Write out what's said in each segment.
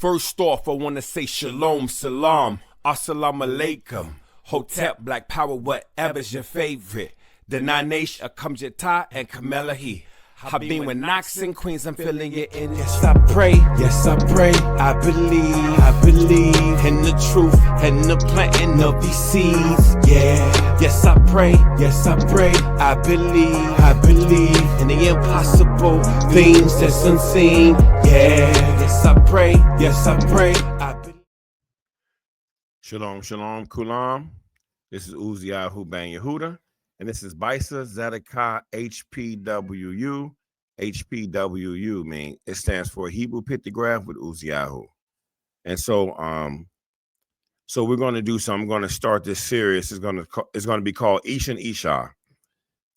First off, I want to say shalom, salam, assalamu alaikum, hotep, black power, whatever's your favorite. The Nanesh, Akamjata, and Kamelahi. I've been with Knox and Queens, I'm feeling it in. Yes, I pray, I believe in the truth and the planting of these seeds. Yeah, yes, I pray, I believe in the impossible things that's unseen. Yeah, yes, I pray, I believe. Shalom, kulam. This is UzziYahu Ben Yehuda. And this is Bysa Tzedakah Hpwu. HPWU mean it stands for Hebrew Pictograph with UzziYahu. And so we're going to do something. I'm going to start this series. It's going to be called Ishah and Ishah.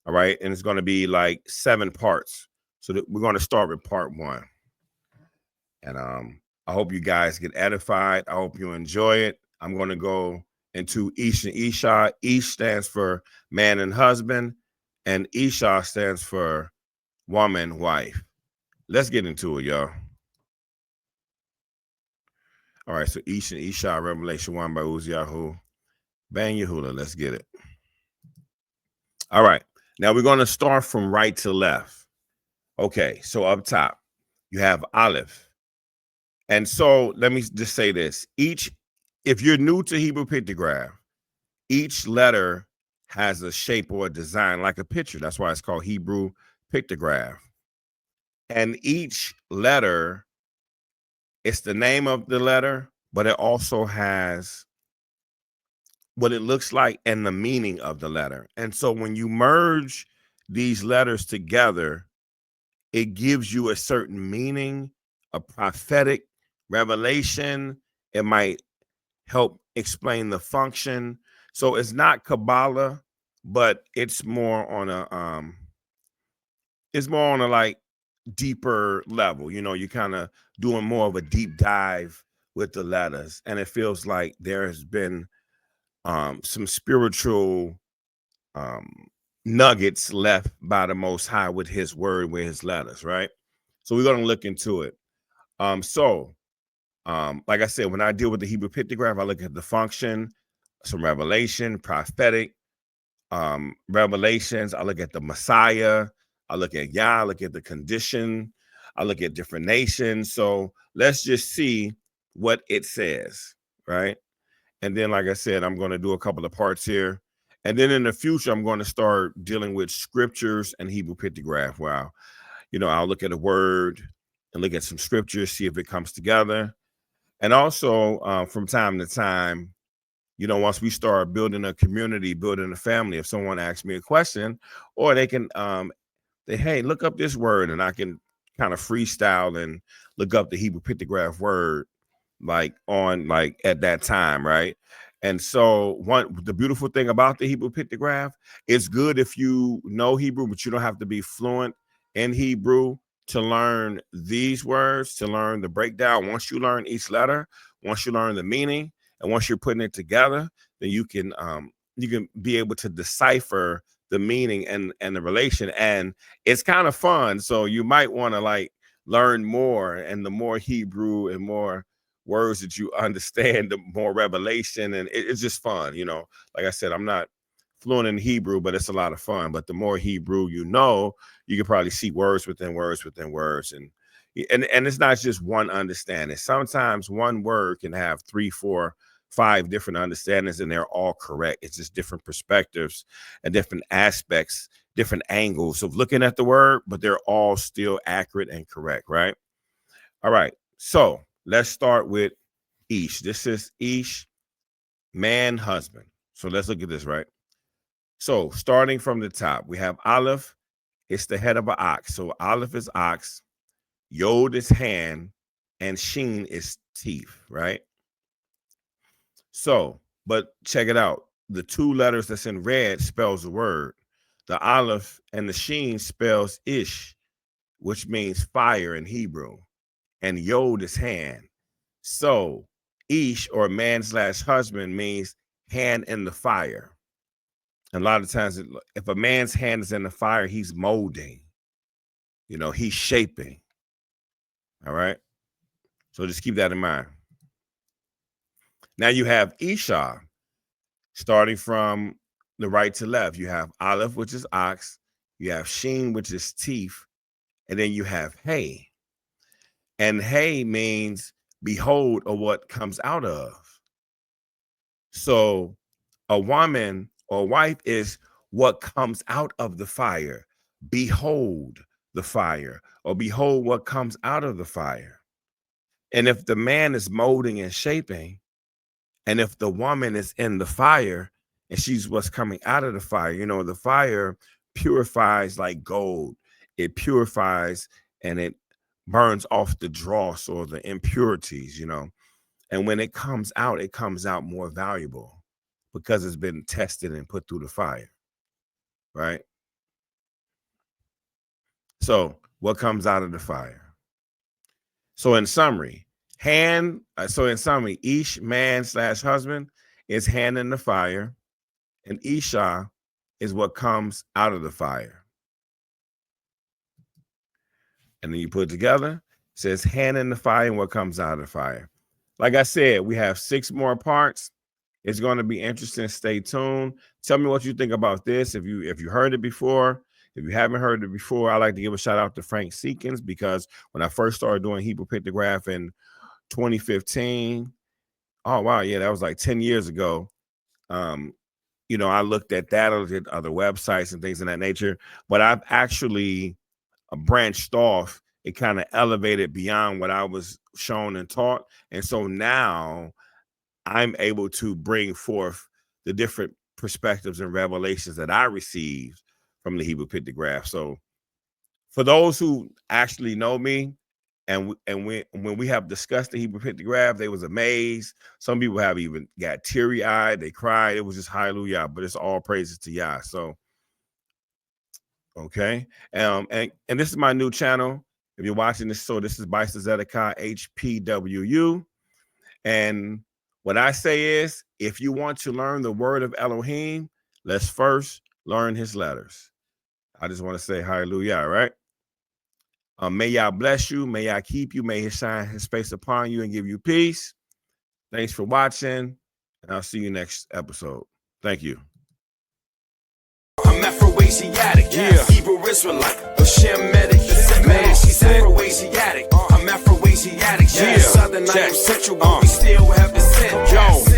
All right, and it's going to be like 7 parts. So we're going to start with part 1. And I hope you guys get edified. I hope you enjoy it. I'm going to go into Ishah and Ishah. Ish stands for man and husband, and Ishah stands for woman, wife. Let's get into it, y'all. All right, so Ishah and Ishah, Revelation 1 by UzziYahu. Ben Yehuda, let's get it. All right, now we're going to start from right to left. Okay, so up top, you have Aleph. And so let me just say this. If you're new to Hebrew Pictograph, each letter has a shape or a design like a picture. That's why it's called Hebrew Pictograph. And each letter, it's the name of the letter, but it also has what it looks like and the meaning of the letter. And so when you merge these letters together, it gives you a certain meaning, a prophetic revelation. It might help explain the function. So it's not Kabbalah, but it's more on a like deeper level. You know, you're kind of doing more of a deep dive with the letters, and it feels like there has been some spiritual nuggets left by the Most High with His word, with His letters, right? So we're going to look into it. Like I said, when I deal with the Hebrew Pictograph, I look at the function, some revelation, prophetic revelations. I look at the Messiah. I look at Yah. I look at the condition. I look at different nations. So let's just see what it says, right? And then, like I said, I'm going to do a couple of parts here. And then in the future, I'm going to start dealing with scriptures and Hebrew Pictograph. Wow. I'll look at a word and look at some scriptures, see if it comes together. And also from time to time, once we start building a community, building a family, if someone asks me a question, or they can hey, look up this word, and I can kind of freestyle and look up the Hebrew Pictograph word at that time, right? And so the beautiful thing about the Hebrew Pictograph, it's good if you know Hebrew, but you don't have to be fluent in Hebrew to learn these words, to learn the breakdown. Once you learn each letter, once you learn the meaning, and once you're putting it together, then you can be able to decipher the meaning and the relation. And it's kind of fun. So you might want to learn more, and the more Hebrew and more words that you understand, the more revelation. And it's just fun. Like I said, I'm not fluent in Hebrew, but it's a lot of fun. But the more Hebrew you can probably see words within words within words. And it's not just one understanding. Sometimes one word can have 3, 4, 5 different understandings, and they're all correct. It's just different perspectives and different aspects, different angles of looking at the word, but they're all still accurate and correct, right? All right. So let's start with Ish. This is Ish, man, husband. So let's look at this, right? So starting from the top, we have Aleph. It's the head of an ox. So Aleph is ox, Yod is hand, and Sheen is teeth, right? So, but check it out. The 2 letters that's in red spells the word. The Aleph and the Sheen spells Ish, which means fire in Hebrew. And Yod is hand. So Ish, or man/husband, means hand in the fire. And a lot of times, if a man's hand is in the fire, he's molding. He's shaping. All right. So just keep that in mind. Now you have Ishah, starting from the right to left. You have Aleph, which is ox. You have Sheen, which is teeth. And then you have Hey. And Hey means behold, or what comes out of. So a woman or wife is what comes out of the fire. Behold the fire, or behold what comes out of the fire. And if the man is molding and shaping, and if the woman is in the fire and she's what's coming out of the fire, you know, the fire purifies like gold. It purifies and it burns off the dross or the impurities, you know. And when it comes out more valuable because it's been tested and put through the fire, right? So what comes out of the fire? So in summary, Ish, man / husband, is hand in the fire, and Ishah is what comes out of the fire. And then you put it together, it says hand in the fire and what comes out of the fire. Like I said, we have 6 more parts. It's going to be interesting. Stay tuned. Tell me what you think about this. If you heard it before, if you haven't heard it before, I like to give a shout out to Frank Seekins, because when I first started doing Hebrew Pictograph in 2015, oh wow, yeah, that was like 10 years ago. You know, I looked at that, I looked at other websites and things of that nature, but I've actually branched off. It kind of elevated beyond what I was shown and taught. And so now I'm able to bring forth the different perspectives and revelations that I received from the Hebrew Pictograph. So for those who actually know me, and when we have discussed the Hebrew Pictograph, they was amazed. Some people have even got teary-eyed. They cried. It was just hallelujah, but it's all praises to Yah. So, okay. And this is my new channel. If you're watching this, so this is Bysa Tzedakah Hpwu. And what I say is, if you want to learn the word of Elohim, let's first learn his letters. I just want to say hallelujah, right? May Yah bless you. May Yah keep you. May he shine his face upon you and give you peace. Thanks for watching, and I'll see you next episode. Thank you. I'm Afro-Asiatic, yeah. Hebrew Israelite, a Shemitic, man, she's Afro-Asiatic. I'm Afro-Asiatic, yeah. Southern, I am Central, but we still have the scent. Yo.